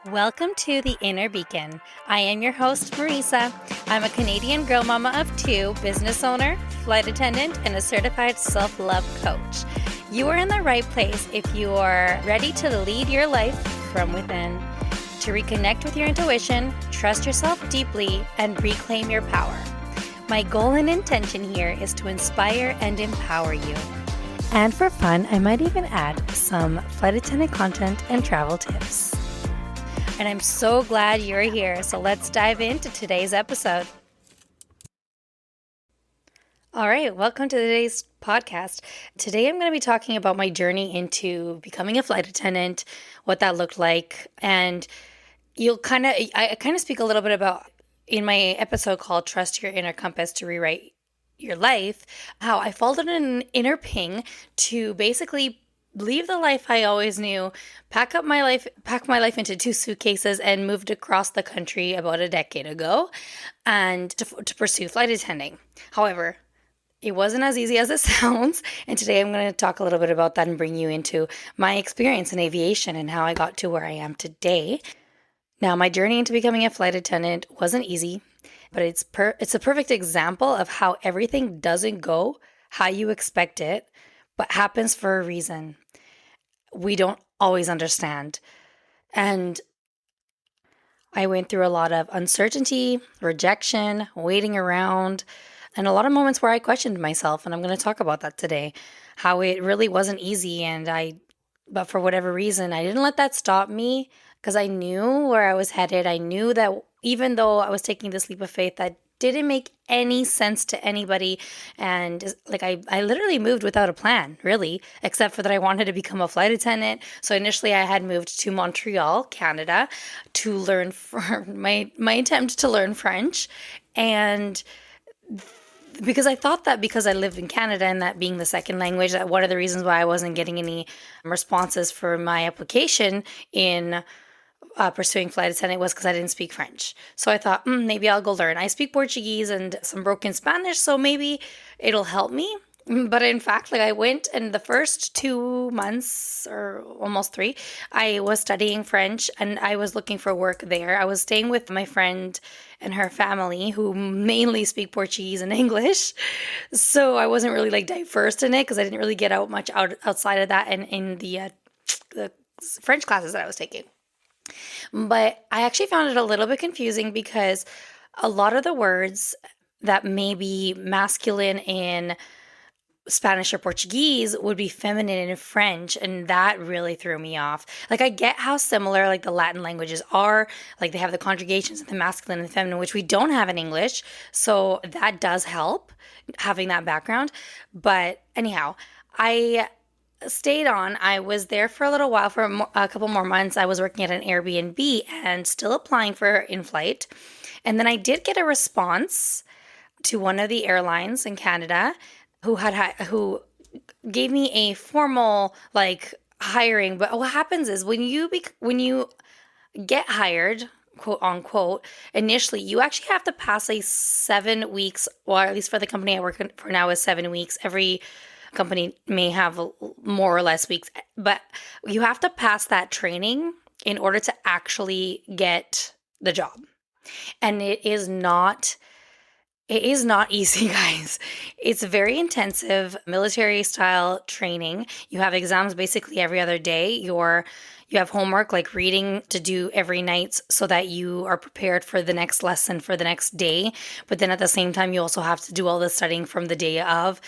Welcome to the Inner Beacon. I am your host, Marisa. I'm a Canadian girl mama of two, business owner, flight attendant, and a certified self-love coach. You are in the right place if you are ready to lead your life from within, to reconnect with your intuition, trust yourself deeply, and reclaim your power. My goal and intention here is to inspire and empower you. And for fun, I might even add some flight attendant content and travel tips. And I'm so glad you're here. So let's dive into today's episode. All right, welcome to today's podcast. Today I'm going to be talking about my journey into becoming a flight attendant, what that looked like, and I kind of speak a little bit about in my episode called Trust Your Inner Compass to Rewrite Your Life, how I followed an inner ping to basically leave the life I always knew, pack my life into 2 suitcases, and moved across the country about a decade ago, and to pursue flight attending. However, it wasn't as easy as it sounds, and today I'm going to talk a little bit about that and bring you into my experience in aviation and how I got to where I am today. Now, my journey into becoming a flight attendant wasn't easy, but it's a perfect example of how everything doesn't go how you expect it, but happens for a reason. We don't always understand. And I went through a lot of uncertainty, rejection, waiting around, and a lot of moments where I questioned myself. And I'm going to talk about that today, how it really wasn't easy. But for whatever reason, I didn't let that stop me because I knew where I was headed. I knew that even though I was taking this leap of faith, that didn't make any sense to anybody. And I literally moved without a plan, really, except for that I wanted to become a flight attendant. So initially I had moved to Montreal, Canada, to learn for my attempt to learn French. And because I thought that because I lived in Canada and that being the second language, that one of the reasons why I wasn't getting any responses for my application in pursuing flight attendant was because I didn't speak French. So I thought, maybe I'll go learn. I speak Portuguese and some broken Spanish, so maybe it'll help me. But in fact, I went and the first 2 months or almost 3, I was studying French and I was looking for work there. I was staying with my friend and her family who mainly speak Portuguese and English. So I wasn't really diverse in it because I didn't really get out much outside of that and in the French classes that I was taking. But I actually found it a little bit confusing because a lot of the words that may be masculine in Spanish or Portuguese would be feminine in French, and that really threw me off. I get how similar the Latin languages are, they have the conjugations of the masculine and the feminine, which we don't have in English, so that does help having that background. But anyhow, I stayed on. I was there for a little while, for a couple more months. I was working at an Airbnb and still applying for in-flight. And then I did get a response to one of the airlines in Canada who gave me a formal hiring. But what happens is when you get hired, quote unquote, initially you actually have to pass a 7 weeks, or at least for the company I work for now is 7 weeks. Every company may have more or less weeks, but you have to pass that training in order to actually get the job. And it is not easy, guys. It's very intensive military style training. You have exams basically every other day. You have homework reading to do every night so that you are prepared for the next lesson for the next day. But then at the same time, you also have to do all the studying from the day of.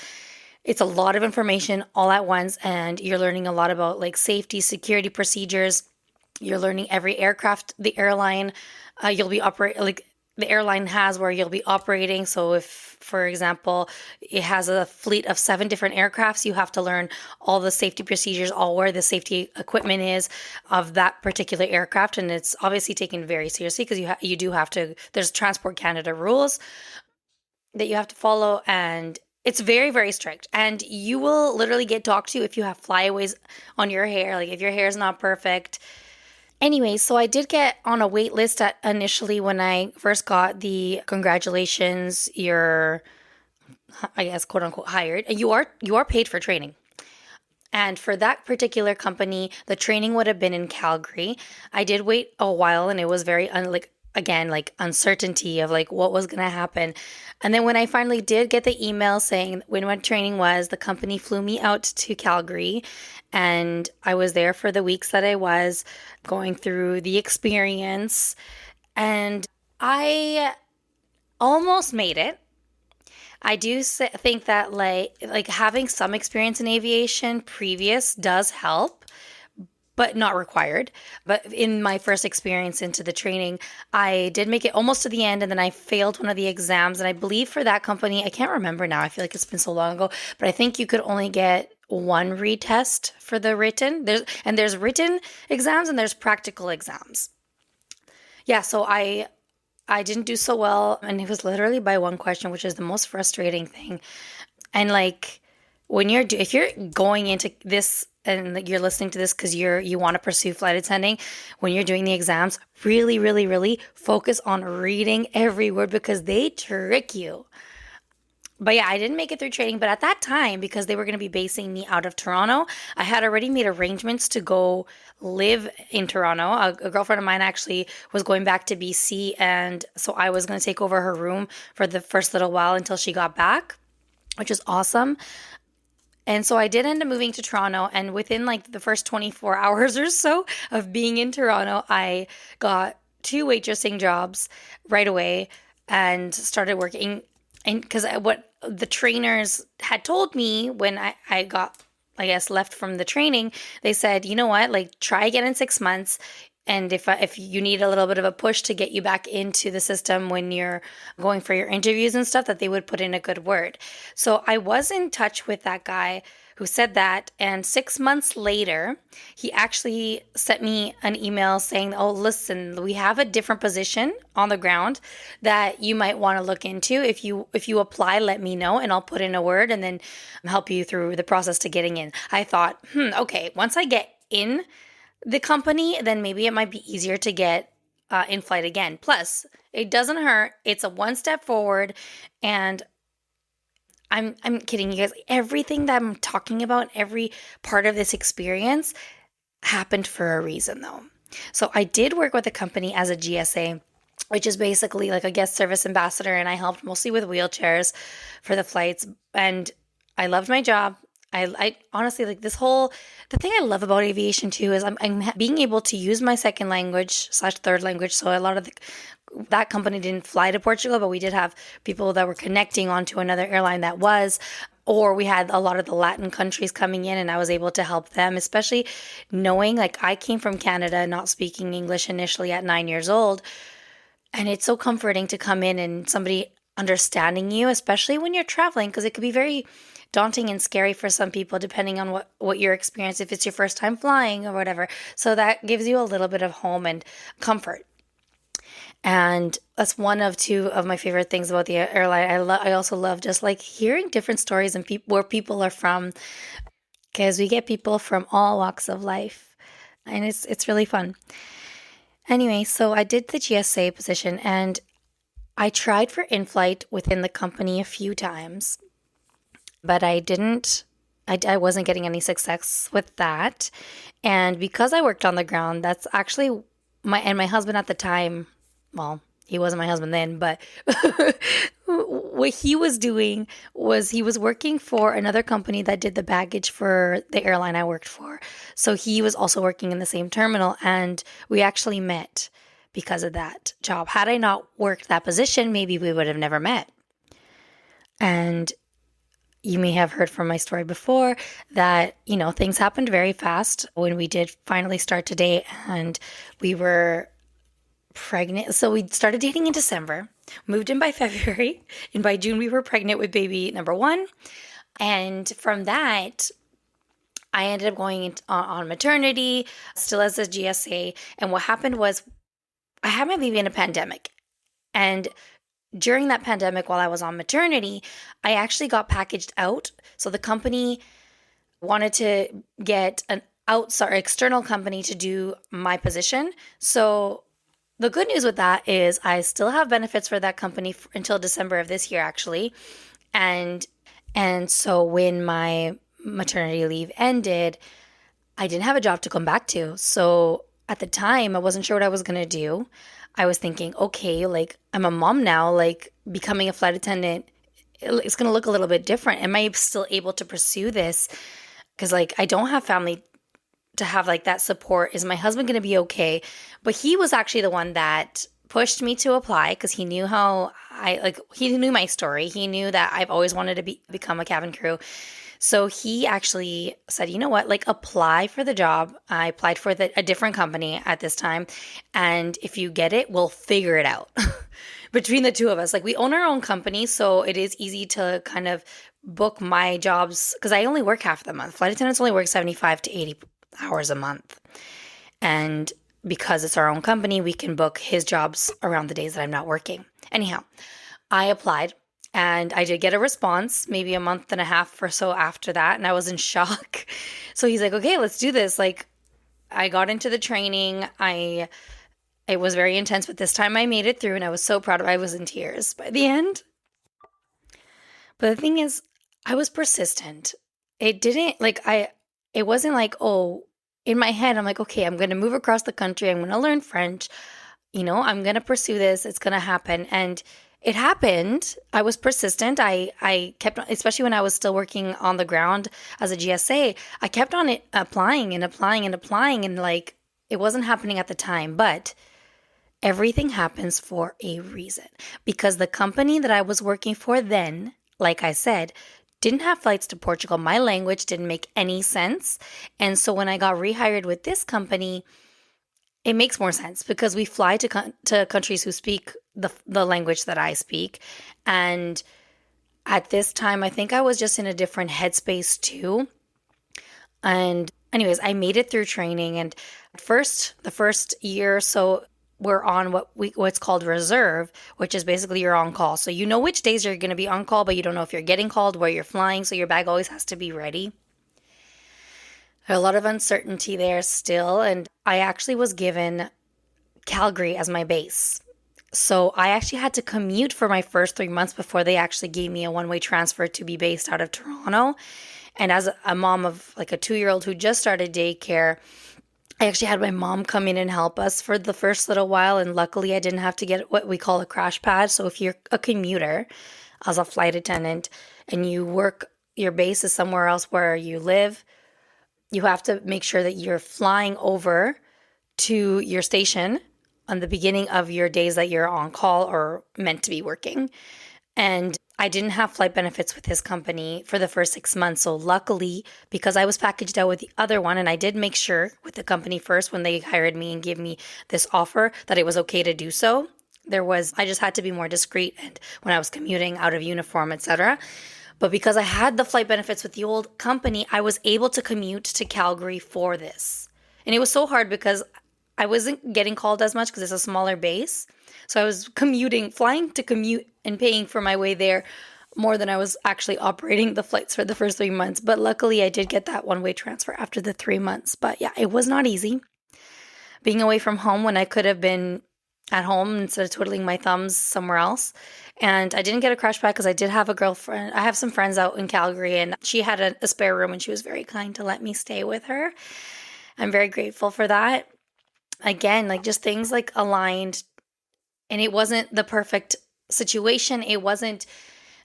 It's a lot of information all at once, and you're learning a lot about safety, security procedures. You're learning every aircraft the airline you'll be the airline has where you'll be operating. So if, for example, it has a fleet of 7 different aircrafts, you have to learn all the safety procedures, all where the safety equipment is of that particular aircraft. And it's obviously taken very seriously because you do have to, there's Transport Canada rules that you have to follow, and it's very, very strict. And you will literally get talked to if you have flyaways on your hair, if your hair is not perfect. Anyway, so I did get on a wait list initially when I first got the congratulations, you're, I guess, quote unquote, hired. And you are paid for training. And for that particular company, the training would have been in Calgary. I did wait a while and it was very again, like uncertainty of like what was going to happen. And then when I finally did get the email saying when my training was, the company flew me out to Calgary and I was there for the weeks that I was going through the experience. And I almost made it. I do think that like having some experience in aviation previous does help, but not required. But in my first experience into the training, I did make it almost to the end and then I failed one of the exams. And I believe for that company, I can't remember now. I feel like it's been so long ago, but I think you could only get one retest for the written. There's written exams and there's practical exams. Yeah, so I didn't do so well and it was literally by one question, which is the most frustrating thing. And like when if you're going into this and like, you're listening to this because you want to pursue flight attending, when you're doing the exams, really, really, really focus on reading every word because they trick you. But yeah, I didn't make it through training. But at that time, because they were going to be basing me out of Toronto, I had already made arrangements to go live in Toronto. A girlfriend of mine actually was going back to BC. And so I was going to take over her room for the first little while until she got back, which is awesome. And so I did end up moving to Toronto. And within like the first 24 hours or so of being in Toronto, I got two waitressing jobs right away and started working. And because what the trainers had told me when I got, I guess, left from the training, they said, you know what, like try again in 6 months. And if you need a little bit of a push to get you back into the system when you're going for your interviews and stuff, that they would put in a good word. So I was in touch with that guy who said that. And 6 months later, he actually sent me an email saying, oh, listen, we have a different position on the ground that you might want to look into. If you apply, let me know and I'll put in a word and then help you through the process to getting in. I thought, okay, once I get in the company, then maybe it might be easier to get in flight again. Plus, it doesn't hurt. It's a one step forward. And I'm kidding you guys. Everything that I'm talking about, every part of this experience happened for a reason though. So I did work with a company as a GSA, which is basically like a guest service ambassador. And I helped mostly with wheelchairs for the flights. And I loved my job. I honestly like the thing I love about aviation too is I'm being able to use my second language / third language. So a lot of that company didn't fly to Portugal, but we did have people that were connecting onto another airline that was, or we had a lot of the Latin countries coming in and I was able to help them, especially knowing like I came from Canada, not speaking English initially at 9 years old. And it's so comforting to come in and somebody understanding you, especially when you're traveling, because it could be very daunting and scary for some people, depending on what your experience, if it's your first time flying or whatever. So that gives you a little bit of home and comfort. And that's one of two of my favorite things about the airline. I also love just like hearing different stories and where people are from, because we get people from all walks of life, and it's really fun. Anyway, so I did the GSA position and I tried for in-flight within the company a few times, but I didn't. I wasn't getting any success with that. And because I worked on the ground, that's actually my husband at the time, well, he wasn't my husband then, but what he was doing was he was working for another company that did the baggage for the airline I worked for. So he was also working in the same terminal and we actually met because of that job. Had I not worked that position, maybe we would have never met. And you may have heard from my story before that, things happened very fast when we did finally start to date and we were pregnant. So we started dating in December, moved in by February, and by June we were pregnant with baby number one. And from that, I ended up going on maternity, still as a GSA. And what happened was I had my baby in a pandemic. And during that pandemic, while I was on maternity, I actually got packaged out. So the company wanted to get an external company to do my position. So the good news with that is I still have benefits for that company until December of this year, actually. And so when my maternity leave ended, I didn't have a job to come back to. So at the time, I wasn't sure what I was going to do. I was thinking, okay, like I'm a mom now, like becoming a flight attendant, it's going to look a little bit different. Am I still able to pursue this? Because like I don't have family to have like that support. Is my husband going to be okay? But he was actually the one that pushed me to apply because he knew how he knew my story. He knew that I've always wanted to become a cabin crew. So he actually said, you know what, like apply for the job. I applied for a different company at this time. And if you get it, we'll figure it out between the two of us. Like we own our own company. So it is easy to kind of book my jobs because I only work half the month. Flight attendants only work 75 to 80 hours a month. And because it's our own company, we can book his jobs around the days that I'm not working. Anyhow, I applied and I did get a response maybe a month and a half or so after that. And I was in shock. So he's like, okay, let's do this. Like I got into the training. It was very intense, but this time I made it through and I was so proud of it. I was in tears by the end. But the thing is, I was persistent. It didn't like it wasn't like, oh, in my head, I'm like, okay, I'm going to move across the country. I'm going to learn French. I'm going to pursue this. It's going to happen. And it happened. I was persistent. I kept on, especially when I was still working on the ground as a GSA, I kept on applying and applying and applying. And like, it wasn't happening at the time, but everything happens for a reason because the company that I was working for then, like I said, didn't have flights to Portugal. My language didn't make any sense. And so when I got rehired with this company, it makes more sense because we fly to countries who speak the language that I speak. And at this time, I think I was just in a different headspace too. And anyways, I made it through training. And the first year or so, we're on what's called reserve, which is basically you're on call. So you know which days you're going to be on call, but you don't know if you're getting called, where you're flying. So your bag always has to be ready. A lot of uncertainty there still. And I actually was given Calgary as my base. So I actually had to commute for my first 3 months before they actually gave me a one-way transfer to be based out of Toronto. And as a mom of like a 2-year-old who just started daycare, I actually had my mom come in and help us for the first little while. And luckily I didn't have to get what we call a crash pad. So if you're a commuter as a flight attendant and your base is somewhere else where you live, you have to make sure that you're flying over to your station on the beginning of your days that you're on call or meant to be working. And I didn't have flight benefits with this company for the first 6 months. So luckily, because I was packaged out with the other one, and I did make sure with the company first when they hired me and gave me this offer that it was okay to do so. I just had to be more discreet and when I was commuting out of uniform, etc. But because I had the flight benefits with the old company, I was able to commute to Calgary for this. And it was so hard because I wasn't getting called as much because it's a smaller base. So I was flying to commute and paying for my way there more than I was actually operating the flights for the first 3 months. But luckily I did get that one-way transfer after the 3 months. But yeah, it was not easy being away from home when I could have been at home instead of twiddling my thumbs somewhere else. And I didn't get a crash pad because I did have a girlfriend. I have some friends out in Calgary and she had a spare room and she was very kind to let me stay with her. I'm very grateful for that. Again, like just things like aligned, and it wasn't the perfect situation. It wasn't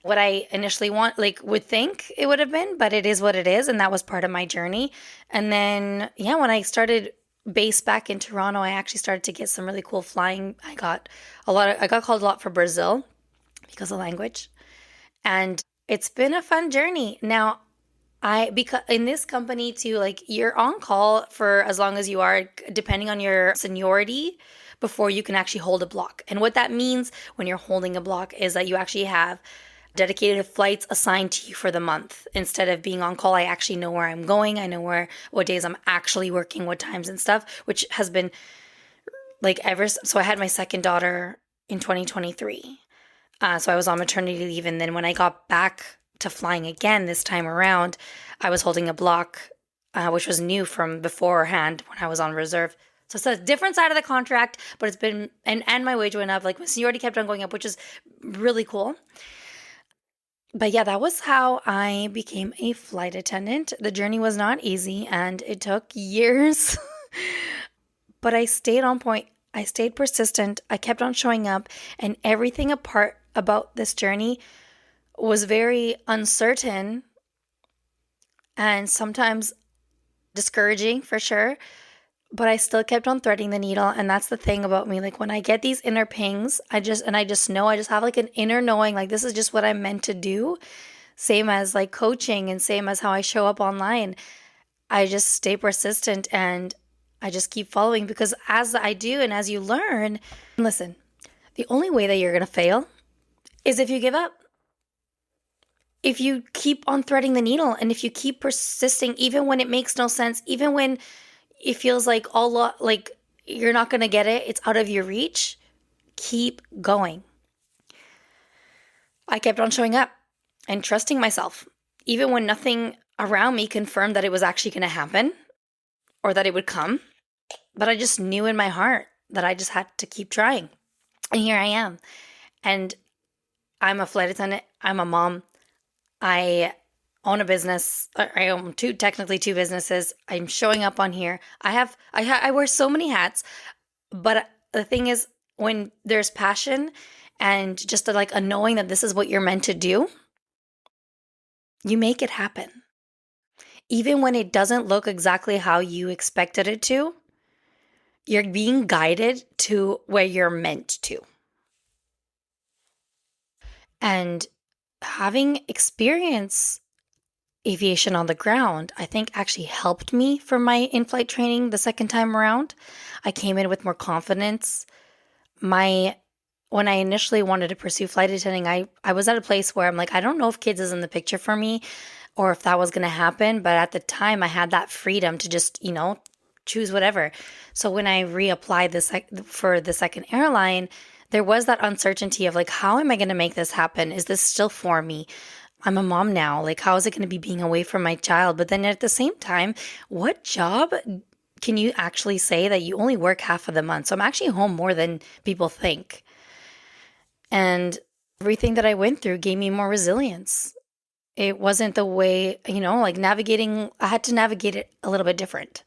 what I initially would think it would have been, but it is what it is. And that was part of my journey. And then, yeah, when I started base back in Toronto, I actually started to get some really cool flying. I got called a lot for Brazil because of language. And it's been a fun journey. Now, because in this company too, like you're on call for as long as you are, depending on your seniority, before you can actually hold a block. And what that means when you're holding a block is that you actually have dedicated flights assigned to you for the month. Instead of being on call, I actually know where I'm going. I know what days I'm actually working, what times and stuff, which has been like so I had my second daughter in 2023. So I was on maternity leave. And then when I got back to flying again this time around, I was holding a block, which was new from beforehand when I was on reserve. So it's a different side of the contract, but it's been, and my wage went up, like my seniority kept on going up, which is really cool. But yeah, that was how I became a flight attendant. The journey was not easy and it took years, but I stayed on point. I stayed persistent. I kept on showing up, and everything apart about this journey was very uncertain and sometimes discouraging for sure. But I still kept on threading the needle. And that's the thing about me. Like when I get these inner pings, I just know, I just have like an inner knowing, like this is just what I'm meant to do. Same as like coaching and same as how I show up online. I just stay persistent and I just keep following because as I do and as you learn, listen, the only way that you're going to fail is if you give up. If you keep on threading the needle and if you keep persisting, even when it makes no sense, even when it feels like like you're not going to get it, it's out of your reach, keep going. I kept on showing up and trusting myself, even when nothing around me confirmed that it was actually going to happen or that it would come. But I just knew in my heart that I just had to keep trying. And here I am. And I'm a flight attendant. I'm a mom. I own a business. I own technically two businesses. I'm showing up on here. I wear so many hats. But the thing is, when there's passion and just like a knowing that this is what you're meant to do, you make it happen. Even when it doesn't look exactly how you expected it to, you're being guided to where you're meant to. And having experience aviation on the ground, I think actually helped me for my in-flight training the second time around. I came in with more confidence. My When I initially wanted to pursue flight attending, I was at a place where I'm like, I don't know if kids is in the picture for me or if that was going to happen. But at the time, I had that freedom to just, choose whatever. So when I reapplied for the second airline, there was that uncertainty of like, how am I going to make this happen? Is this still for me? I'm a mom now. Like, how is it going to be being away from my child? But then at the same time, what job can you actually say that you only work half of the month? So I'm actually home more than people think. And everything that I went through gave me more resilience. It wasn't the way, like navigating, I had to navigate it a little bit different,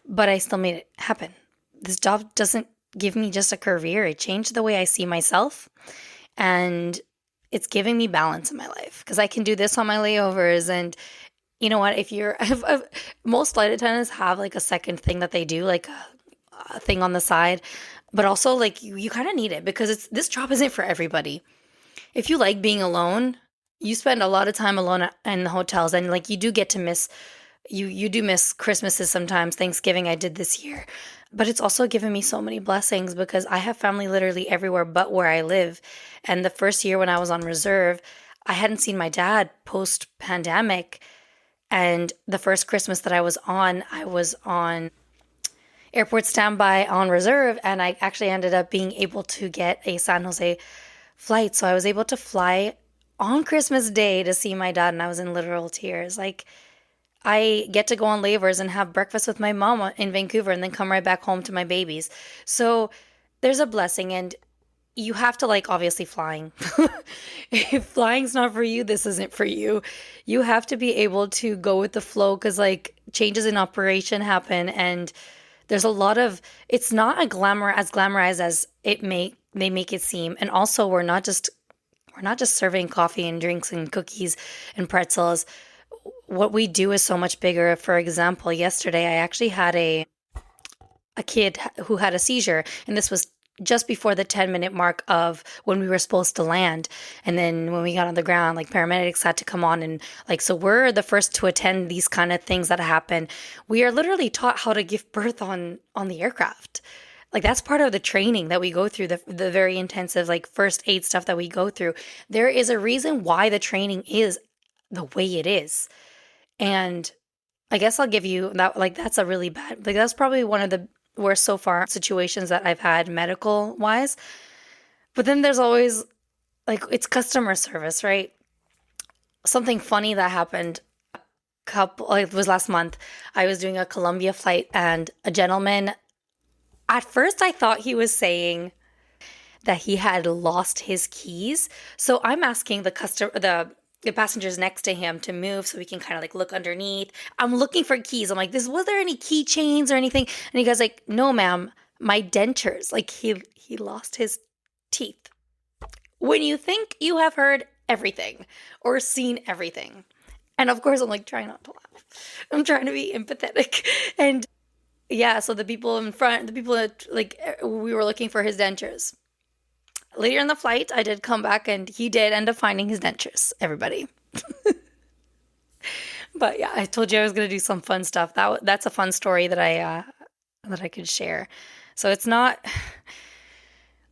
but I still made it happen. This job doesn't give me just a career, it changed the way I see myself. And it's giving me balance in my life because I can do this on my layovers. And you know what? If you're, most flight attendants have like a second thing that they do, like a thing on the side, but also like you kind of need it because this job isn't for everybody. If you like being alone, you spend a lot of time alone in the hotels and like you do get to miss you do miss Christmases sometimes, Thanksgiving I did this year. But it's also given me so many blessings because I have family literally everywhere but where I live. And the first year when I was on reserve, I hadn't seen my dad post pandemic. And the first Christmas that I was on airport standby on reserve. And I actually ended up being able to get a San Jose flight. So I was able to fly on Christmas Day to see my dad. And I was in literal tears. Like, I get to go on layovers and have breakfast with my mom in Vancouver and then come right back home to my babies. So there's a blessing, and you have to like obviously flying. If flying's not for you, this isn't for you. You have to be able to go with the flow because like changes in operation happen, and there's a lot of it's not as glamorized as they make it seem. And also we're not just serving coffee and drinks and cookies and pretzels. What we do is so much bigger. For example, yesterday I actually had a kid who had a seizure, and this was just before the 10-minute mark of when we were supposed to land. And then when we got on the ground, like paramedics had to come on and like, so we're the first to attend these kind of things that happen. We are literally taught how to give birth on the aircraft. Like that's part of the training that we go through, the very intensive like first aid stuff that we go through. There is a reason why the training is the way it is. And I guess I'll give you that, like, that's a really bad, like, that's probably one of the worst so far situations that I've had medical wise. But then there's always, like, it's customer service, right? Something funny that happened it was last month. I was doing a Colombia flight and a gentleman, at first I thought he was saying that he had lost his keys. So I'm asking the the passengers next to him to move so we can kind of like look underneath. I'm looking for keys. I'm like, this, was there any keychains or anything? And he goes like, no, ma'am, my dentures. Like he lost his teeth. When you think you have heard everything or seen everything. And of course, I'm like trying not to laugh. I'm trying to be empathetic. And yeah, so the people in front, the people that like we were looking for his dentures. Later in the flight, I did come back and he did end up finding his dentures, everybody. But yeah, I told you I was going to do some fun stuff. That's a fun story that I could share. So it's not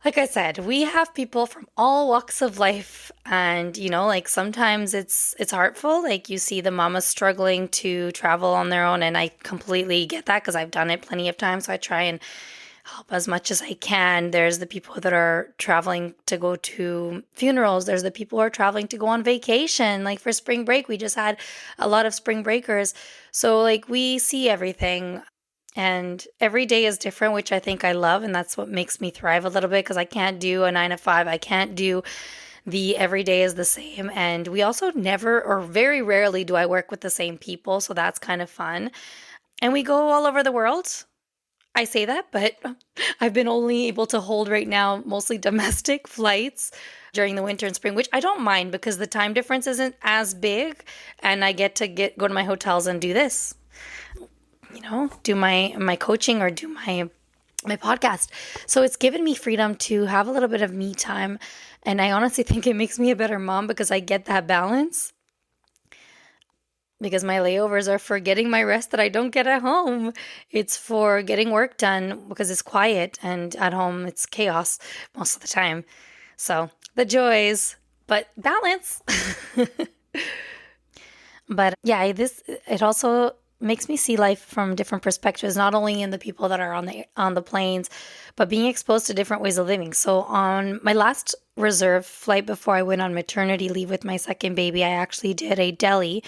like I said, we have people from all walks of life, and like sometimes it's hurtful. Like you see the mamas struggling to travel on their own, and I completely get that because I've done it plenty of times. So I try and help as much as I can. There's the people that are traveling to go to funerals. There's the people who are traveling to go on vacation. Like for spring break, we just had a lot of spring breakers. So like we see everything. And every day is different, which I think I love. And that's what makes me thrive a little bit because I can't do a 9 to 5. I can't do the every day is the same. And we also never or very rarely do I work with the same people. So that's kind of fun. And we go all over the world. I say that, but I've been only able to hold right now mostly domestic flights during the winter and spring, which I don't mind because the time difference isn't as big and I get to go to my hotels and do this. Do my coaching or do my podcast. So it's given me freedom to have a little bit of me time. And I honestly think it makes me a better mom because I get that balance. Because my layovers are for getting my rest that I don't get at home. It's for getting work done because it's quiet, and at home it's chaos most of the time. So the joys, but balance. But yeah, it also makes me see life from different perspectives, not only in the people that are on the planes, but being exposed to different ways of living. So on my last reserve flight before I went on maternity leave with my second baby, I actually did a Delhi.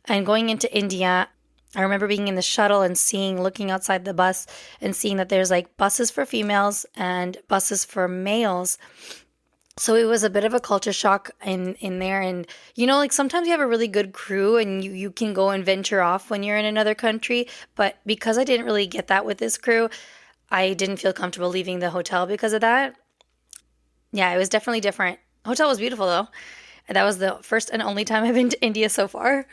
And going into India, I remember being in the shuttle and looking outside the bus and seeing that there's like buses for females and buses for males. So it was a bit of a culture shock in there. And, like sometimes you have a really good crew and you can go and venture off when you're in another country. But because I didn't really get that with this crew, I didn't feel comfortable leaving the hotel because of that. Yeah, it was definitely different. Hotel was beautiful though. And that was the first and only time I've been to India so far.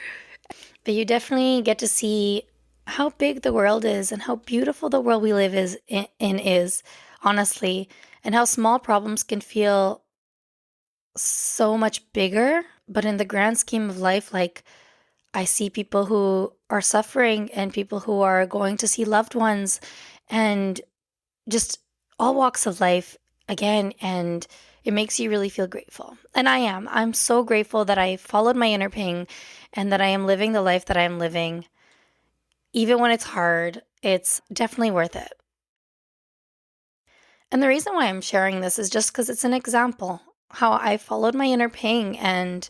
But you definitely get to see how big the world is and how beautiful the world we live is, honestly, and how small problems can feel so much bigger. But in the grand scheme of life, like I see people who are suffering and people who are going to see loved ones and just all walks of life again. And it makes you really feel grateful. And I'm so grateful that I followed my inner ping and that I am living the life that I'm living. Even when it's hard, it's definitely worth it. And the reason why I'm sharing this is just because it's an example how I followed my inner ping and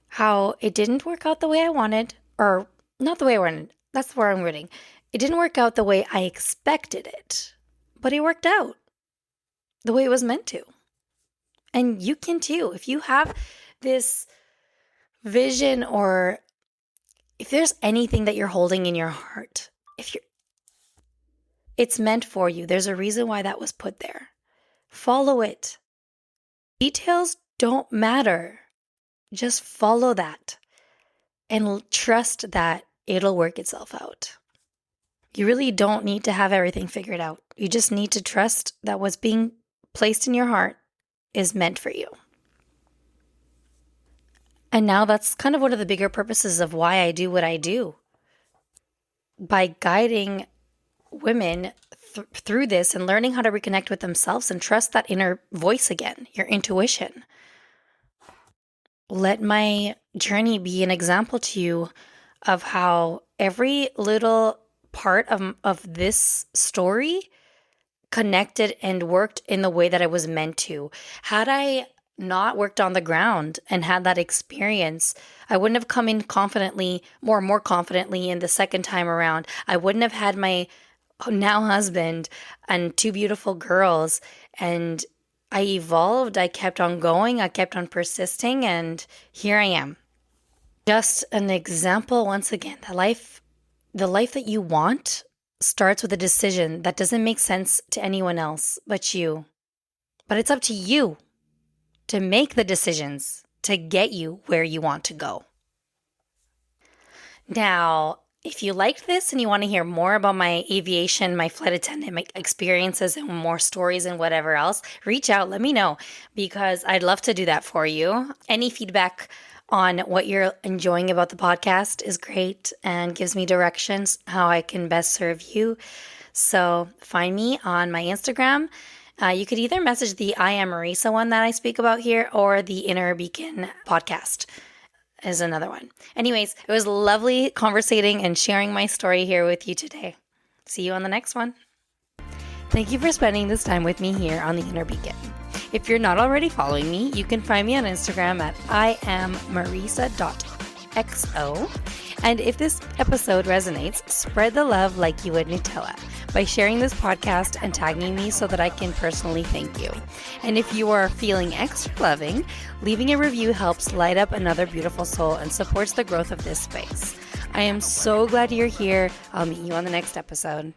how it didn't work out the way I wanted, or not the way I wanted. That's where I'm reading. It didn't work out the way I expected it, but it worked out the way it was meant to. And you can too. If you have this vision, or if there's anything that you're holding in your heart, it's meant for you. There's a reason why that was put there. Follow it. Details don't matter. Just follow that and trust that it'll work itself out. You really don't need to have everything figured out. You just need to trust that what's being placed in your heart is meant for you. And now that's kind of one of the bigger purposes of why I do what I do. By guiding women through this and learning how to reconnect with themselves and trust that inner voice again, your intuition. Let my journey be an example to you of how every little part of this story connected and worked in the way that I was meant to. Had I not worked on the ground and had that experience, I wouldn't have come in confidently, more confidently in the second time around. I wouldn't have had my now husband and two beautiful girls, and I evolved, I kept on going, I kept on persisting, and here I am. Just an example once again, the life that you want starts with a decision that doesn't make sense to anyone else but you. But it's up to you to make the decisions to get you where you want to go. Now, if you liked this and you want to hear more about my aviation, my flight attendant my experiences, and more stories and whatever else, reach out, let me know, because I'd love to do that for you. Any feedback on what you're enjoying about the podcast is great and gives me directions how I can best serve you. So find me on my Instagram. You could either message the I Am Marisa one that I speak about here, or the Inner Beacon podcast is another one. Anyways, it was lovely conversating and sharing my story here with you today. See you on the next one. Thank you for spending this time with me here on the Inner Beacon. If you're not already following me, you can find me on Instagram at iammarisa.xo. And if this episode resonates, spread the love like you would Nutella by sharing this podcast and tagging me so that I can personally thank you. And if you are feeling extra loving, leaving a review helps light up another beautiful soul and supports the growth of this space. I am so glad you're here. I'll meet you on the next episode.